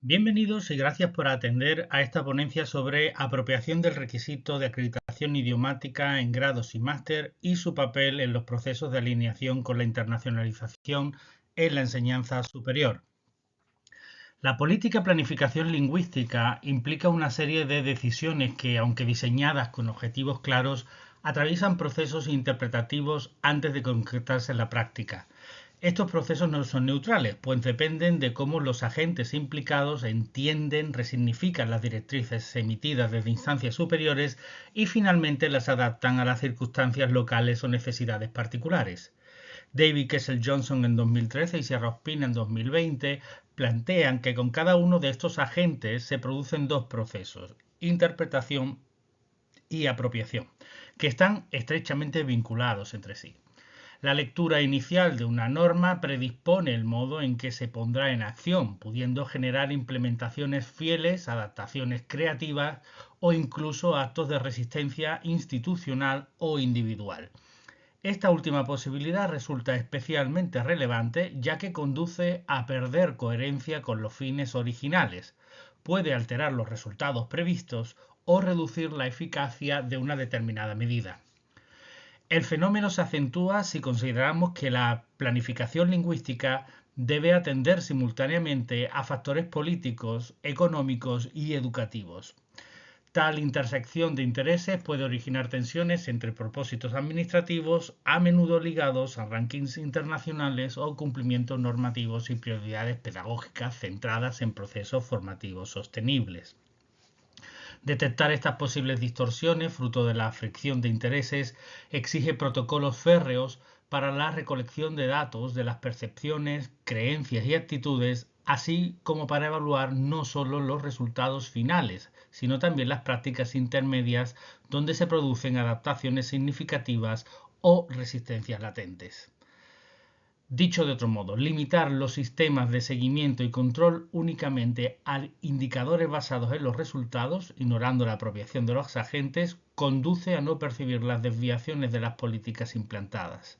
Bienvenidos y gracias por atender a esta ponencia sobre apropiación del requisito de acreditación idiomática en grados y máster y su papel en los procesos de alineación con la internacionalización en la enseñanza superior. La política de planificación lingüística implica una serie de decisiones que, aunque diseñadas con objetivos claros, atraviesan procesos interpretativos antes de concretarse en la práctica. Estos procesos no son neutrales, pues dependen de cómo los agentes implicados entienden, resignifican las directrices emitidas desde instancias superiores y finalmente las adaptan a las circunstancias locales o necesidades particulares. David Kessel Johnson en 2013 y Sierra Ospina en 2020 plantean que con cada uno de estos agentes se producen dos procesos, interpretación y apropiación, que están estrechamente vinculados entre sí. La lectura inicial de una norma predispone el modo en que se pondrá en acción, pudiendo generar implementaciones fieles, adaptaciones creativas o incluso actos de resistencia institucional o individual. Esta última posibilidad resulta especialmente relevante ya que conduce a perder coherencia con los fines originales, puede alterar los resultados previstos o reducir la eficacia de una determinada medida. El fenómeno se acentúa si consideramos que la planificación lingüística debe atender simultáneamente a factores políticos, económicos y educativos. Tal intersección de intereses puede originar tensiones entre propósitos administrativos, a menudo ligados a rankings internacionales o cumplimientos normativos y prioridades pedagógicas centradas en procesos formativos sostenibles. Detectar estas posibles distorsiones, fruto de la fricción de intereses, exige protocolos férreos para la recolección de datos de las percepciones, creencias y actitudes, así como para evaluar no solo los resultados finales, sino también las prácticas intermedias donde se producen adaptaciones significativas o resistencias latentes. Dicho de otro modo, limitar los sistemas de seguimiento y control únicamente a indicadores basados en los resultados, ignorando la apropiación de los agentes, conduce a no percibir las desviaciones de las políticas implantadas.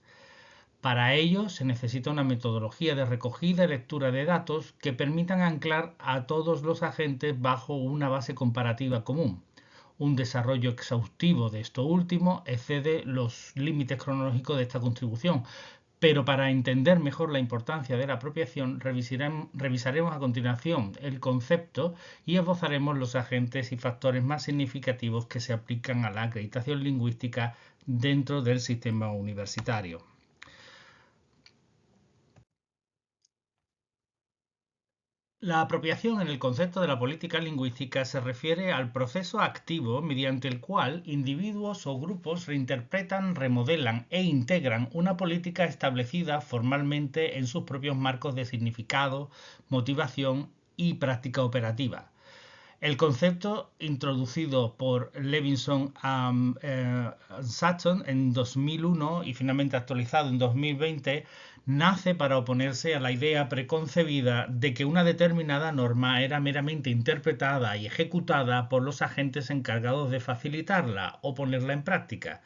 Para ello, se necesita una metodología de recogida y lectura de datos que permitan anclar a todos los agentes bajo una base comparativa común. Un desarrollo exhaustivo de esto último excede los límites cronológicos de esta contribución, pero para entender mejor la importancia de la apropiación, revisaremos a continuación el concepto y esbozaremos los agentes y factores más significativos que se aplican a la acreditación lingüística dentro del sistema universitario. La apropiación en el concepto de la política lingüística se refiere al proceso activo mediante el cual individuos o grupos reinterpretan, remodelan e integran una política establecida formalmente en sus propios marcos de significado, motivación y práctica operativa. El concepto, introducido por Levinson Sutton en 2001 y finalmente actualizado en 2020, nace para oponerse a la idea preconcebida de que una determinada norma era meramente interpretada y ejecutada por los agentes encargados de facilitarla o ponerla en práctica,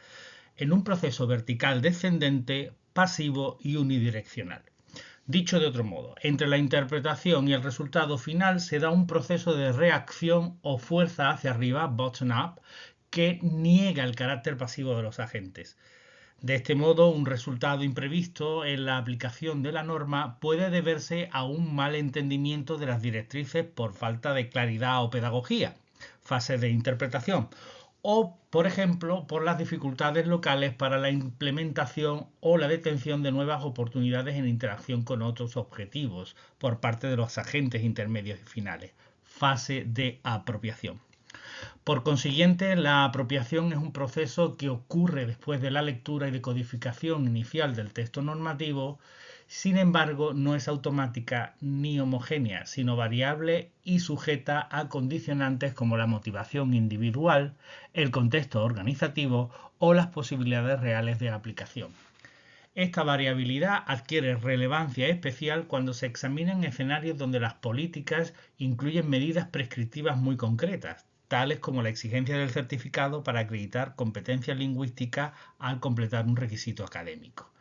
en un proceso vertical descendente, pasivo y unidireccional. Dicho de otro modo, entre la interpretación y el resultado final se da un proceso de reacción o fuerza hacia arriba, bottom-up, que niega el carácter pasivo de los agentes. De este modo, un resultado imprevisto en la aplicación de la norma puede deberse a un mal entendimiento de las directrices por falta de claridad o pedagogía, fase de interpretación, o, por ejemplo, por las dificultades locales para la implementación o la detención de nuevas oportunidades en interacción con otros objetivos por parte de los agentes intermedios y finales, fase de apropiación. Por consiguiente, la apropiación es un proceso que ocurre después de la lectura y decodificación inicial del texto normativo. Sin embargo, no es automática ni homogénea, sino variable y sujeta a condicionantes como la motivación individual, el contexto organizativo o las posibilidades reales de aplicación. Esta variabilidad adquiere relevancia especial cuando se examinan escenarios donde las políticas incluyen medidas prescriptivas muy concretas, tales como la exigencia del certificado para acreditar competencia lingüística al completar un requisito académico.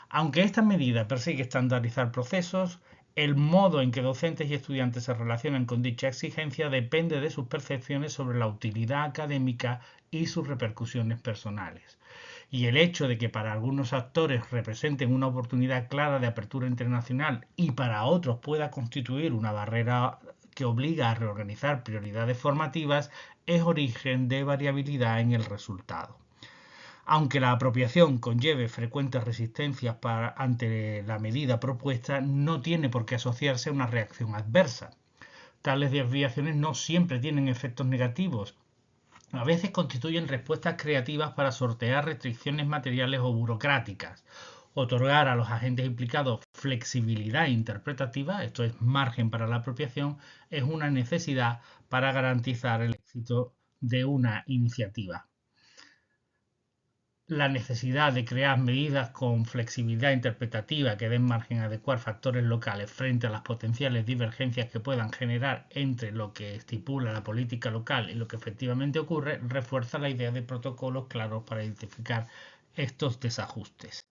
Aunque esta medida persigue estandarizar procesos, El modo en que docentes y estudiantes se relacionan con dicha exigencia depende de sus percepciones sobre la utilidad académica y sus repercusiones personales. Y el hecho de que para algunos actores representen una oportunidad clara de apertura internacional y para otros pueda constituir una barrera que obliga a reorganizar prioridades formativas es origen de variabilidad en el resultado. Aunque la apropiación conlleve frecuentes resistencias ante la medida propuesta, no tiene por qué asociarse a una reacción adversa. Tales desviaciones no siempre tienen efectos negativos. A veces constituyen respuestas creativas para sortear restricciones materiales o burocráticas. Otorgar a los agentes implicados flexibilidad interpretativa, esto es margen para la apropiación, es una necesidad para garantizar el éxito de una iniciativa. La necesidad de crear medidas con flexibilidad interpretativa que den margen a adecuar factores locales frente a las potenciales divergencias que puedan generar entre lo que estipula la política local y lo que efectivamente ocurre, refuerza la idea de protocolos claros para identificar estos desajustes.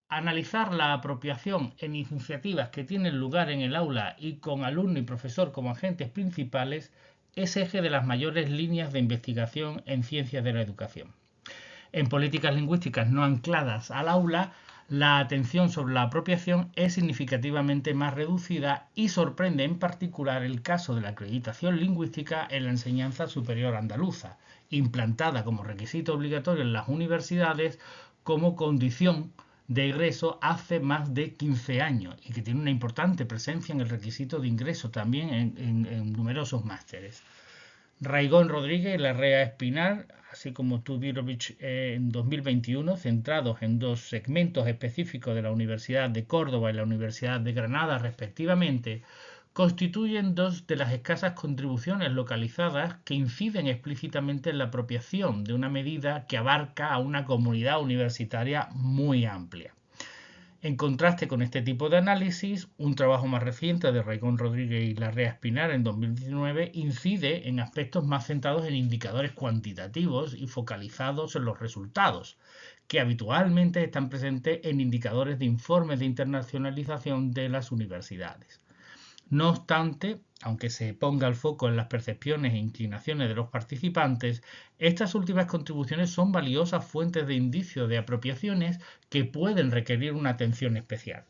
Analizar la apropiación en iniciativas que tienen lugar en el aula y con alumno y profesor como agentes principales es eje de las mayores líneas de investigación en ciencias de la educación. En políticas lingüísticas no ancladas al aula, la atención sobre la apropiación es significativamente más reducida y sorprende en particular el caso de la acreditación lingüística en la enseñanza superior andaluza, implantada como requisito obligatorio en las universidades como condición de egreso hace más de 15 años y que tiene una importante presencia en el requisito de ingreso también en numerosos másteres. Raigón Rodríguez y Larrea Espinar, así como Tudirovich en 2021, centrados en dos segmentos específicos de la Universidad de Córdoba y la Universidad de Granada respectivamente, constituyen dos de las escasas contribuciones localizadas que inciden explícitamente en la apropiación de una medida que abarca a una comunidad universitaria muy amplia. En contraste con este tipo de análisis, un trabajo más reciente de Raigón Rodríguez y Larrea Espinar en 2019 incide en aspectos más centrados en indicadores cuantitativos y focalizados en los resultados, que habitualmente están presentes en indicadores de informes de internacionalización de las universidades. No obstante, aunque se ponga el foco en las percepciones e inclinaciones de los participantes, estas últimas contribuciones son valiosas fuentes de indicios de apropiaciones que pueden requerir una atención especial.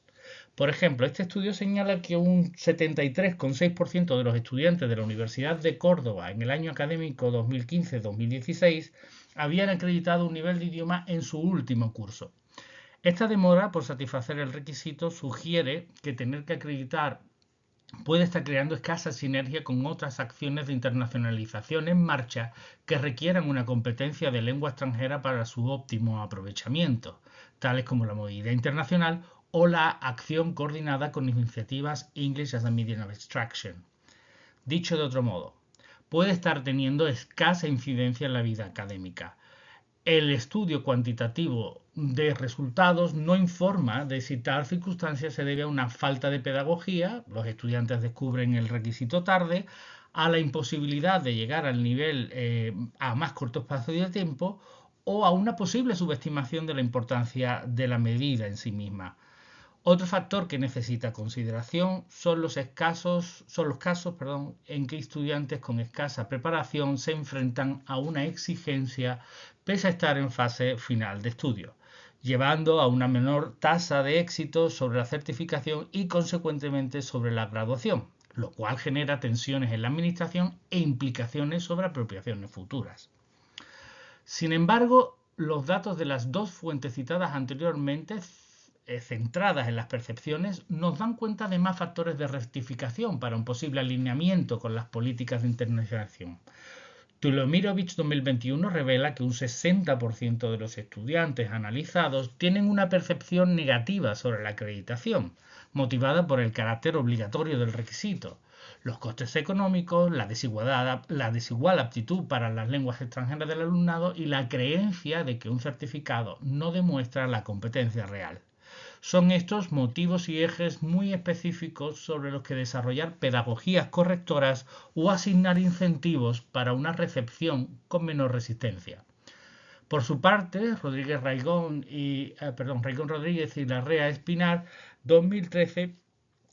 Por ejemplo, este estudio señala que un 73,6% de los estudiantes de la Universidad de Córdoba en el año académico 2015-2016 habían acreditado un nivel de idioma en su último curso. Esta demora por satisfacer el requisito sugiere que tener que acreditar puede estar creando escasa sinergia con otras acciones de internacionalización en marcha que requieran una competencia de lengua extranjera para su óptimo aprovechamiento, tales como la movilidad internacional o la acción coordinada con iniciativas English as a Medium of Extraction. Dicho de otro modo, puede estar teniendo escasa incidencia en la vida académica. El estudio cuantitativo de resultados no informa de si tal circunstancia se debe a una falta de pedagogía, los estudiantes descubren el requisito tarde, a la imposibilidad de llegar al nivel a más corto espacio de tiempo o a una posible subestimación de la importancia de la medida en sí misma. Otro factor que necesita consideración son los casos en que estudiantes con escasa preparación se enfrentan a una exigencia pese a estar en fase final de estudio, llevando a una menor tasa de éxito sobre la certificación y consecuentemente sobre la graduación, lo cual genera tensiones en la administración e implicaciones sobre apropiaciones futuras. Sin embargo, los datos de las dos fuentes citadas anteriormente centradas en las percepciones, nos dan cuenta de más factores de rectificación para un posible alineamiento con las políticas de internacionalización. Tulomirovich 2021 revela que un 60% de los estudiantes analizados tienen una percepción negativa sobre la acreditación, motivada por el carácter obligatorio del requisito, los costes económicos, la desigual aptitud para las lenguas extranjeras del alumnado y la creencia de que un certificado no demuestra la competencia real. Son estos motivos y ejes muy específicos sobre los que desarrollar pedagogías correctoras o asignar incentivos para una recepción con menor resistencia. Por su parte, Raigón Rodríguez y Larrea Espinar, 2013,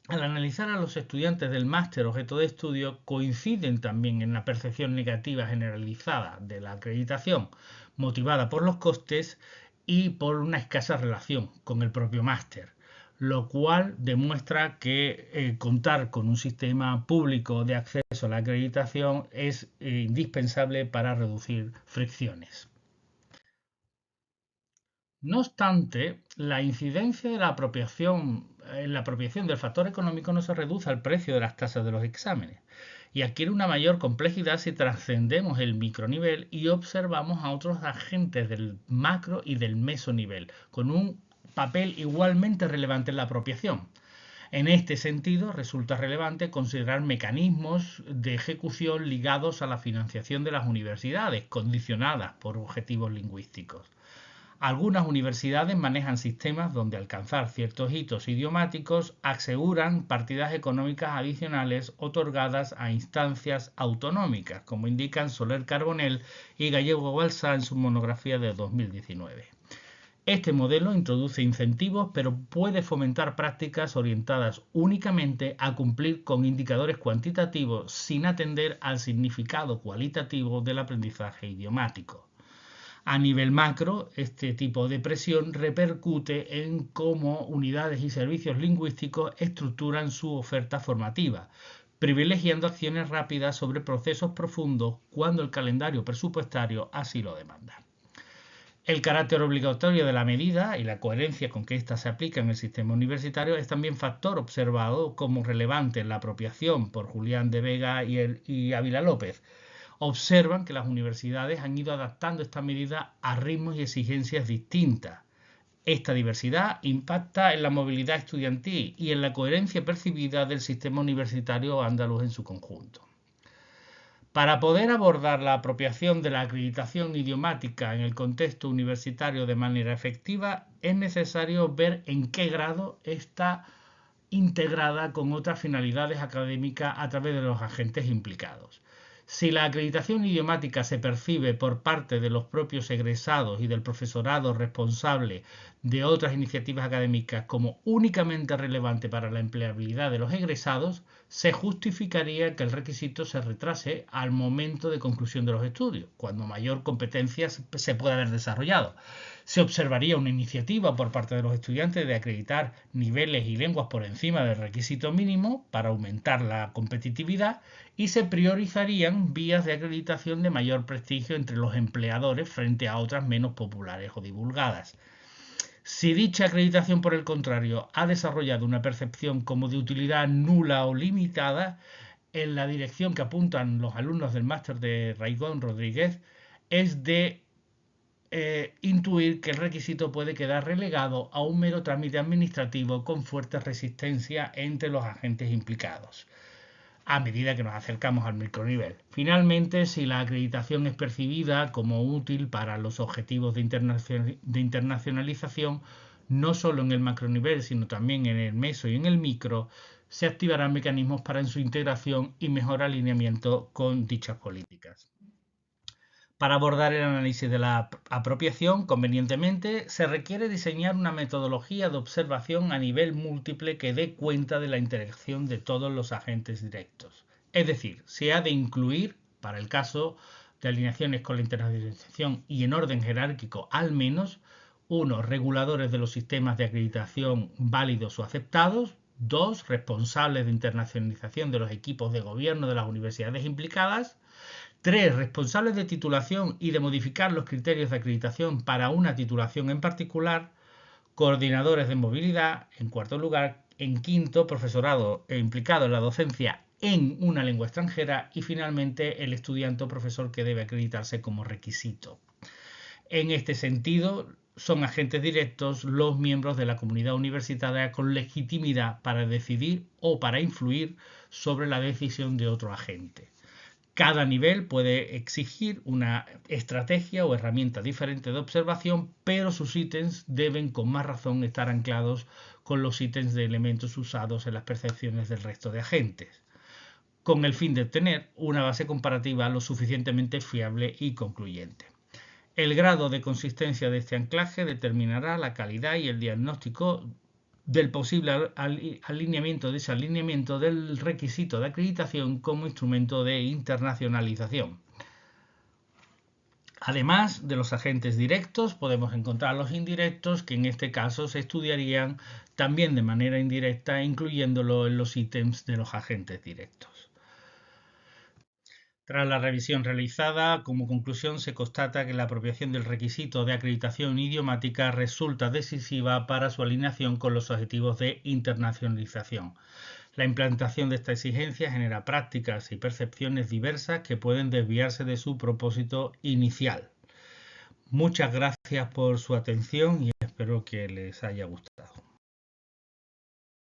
al analizar a los estudiantes del máster objeto de estudio, coinciden también en la percepción negativa generalizada de la acreditación, motivada por los costes y por una escasa relación con el propio máster, lo cual demuestra que contar con un sistema público de acceso a la acreditación es indispensable para reducir fricciones. No obstante, la incidencia de la apropiación en la apropiación del factor económico no se reduce al precio de las tasas de los exámenes y adquiere una mayor complejidad si trascendemos el micronivel y observamos a otros agentes del macro y del mesonivel, con un papel igualmente relevante en la apropiación. En este sentido, resulta relevante considerar mecanismos de ejecución ligados a la financiación de las universidades, condicionadas por objetivos lingüísticos. Algunas universidades manejan sistemas donde alcanzar ciertos hitos idiomáticos aseguran partidas económicas adicionales otorgadas a instancias autonómicas, como indican Soler Carbonell y Gallego Balsá en su monografía de 2019. Este modelo introduce incentivos, pero puede fomentar prácticas orientadas únicamente a cumplir con indicadores cuantitativos sin atender al significado cualitativo del aprendizaje idiomático. A nivel macro, este tipo de presión repercute en cómo unidades y servicios lingüísticos estructuran su oferta formativa, privilegiando acciones rápidas sobre procesos profundos cuando el calendario presupuestario así lo demanda. El carácter obligatorio de la medida y la coherencia con que ésta se aplica en el sistema universitario es también factor observado como relevante en la apropiación por Julián de Vega y Ávila López. Observan que las universidades han ido adaptando esta medida a ritmos y exigencias distintas. Esta diversidad impacta en la movilidad estudiantil y en la coherencia percibida del sistema universitario andaluz en su conjunto. Para poder abordar la apropiación de la acreditación idiomática en el contexto universitario de manera efectiva, es necesario ver en qué grado está integrada con otras finalidades académicas a través de los agentes implicados. Si la acreditación idiomática se percibe por parte de los propios egresados y del profesorado responsable de otras iniciativas académicas como únicamente relevante para la empleabilidad de los egresados, se justificaría que el requisito se retrase al momento de conclusión de los estudios, cuando mayor competencia se puede haber desarrollado. Se observaría una iniciativa por parte de los estudiantes de acreditar niveles y lenguas por encima del requisito mínimo para aumentar la competitividad y se priorizarían vías de acreditación de mayor prestigio entre los empleadores frente a otras menos populares o divulgadas. Si dicha acreditación, por el contrario, ha desarrollado una percepción como de utilidad nula o limitada, en la dirección que apuntan los alumnos del máster de Raigón Rodríguez, es de intuir que el requisito puede quedar relegado a un mero trámite administrativo con fuerte resistencia entre los agentes implicados, a medida que nos acercamos al micronivel. Finalmente, si la acreditación es percibida como útil para los objetivos de internacionalización, no solo en el macronivel, sino también en el meso y en el micro, se activarán mecanismos para su integración y mejor alineamiento con dichas políticas. Para abordar el análisis de la apropiación convenientemente, se requiere diseñar una metodología de observación a nivel múltiple que dé cuenta de la interacción de todos los agentes directos. Es decir, se ha de incluir, para el caso de alineaciones con la internacionalización y en orden jerárquico al menos, 1. Reguladores de los sistemas de acreditación válidos o aceptados. 2. Responsables de internacionalización de los equipos de gobierno de las universidades implicadas. 3. Responsables de titulación y de modificar los criterios de acreditación para una titulación en particular. Coordinadores de movilidad. En cuarto lugar, en quinto, profesorado implicado en la docencia en una lengua extranjera. Y finalmente, el estudiante o profesor que debe acreditarse como requisito. En este sentido, son agentes directos los miembros de la comunidad universitaria con legitimidad para decidir o para influir sobre la decisión de otro agente. Cada nivel puede exigir una estrategia o herramienta diferente de observación, pero sus ítems deben con más razón estar anclados con los ítems de elementos usados en las percepciones del resto de agentes, con el fin de obtener una base comparativa lo suficientemente fiable y concluyente. El grado de consistencia de este anclaje determinará la calidad y el diagnóstico del posible alineamiento del requisito de acreditación como instrumento de internacionalización. Además de los agentes directos, podemos encontrar los indirectos, que en este caso se estudiarían también de manera indirecta, incluyéndolo en los ítems de los agentes directos. Tras la revisión realizada, como conclusión se constata que la apropiación del requisito de acreditación idiomática resulta decisiva para su alineación con los objetivos de internacionalización. La implantación de esta exigencia genera prácticas y percepciones diversas que pueden desviarse de su propósito inicial. Muchas gracias por su atención y espero que les haya gustado.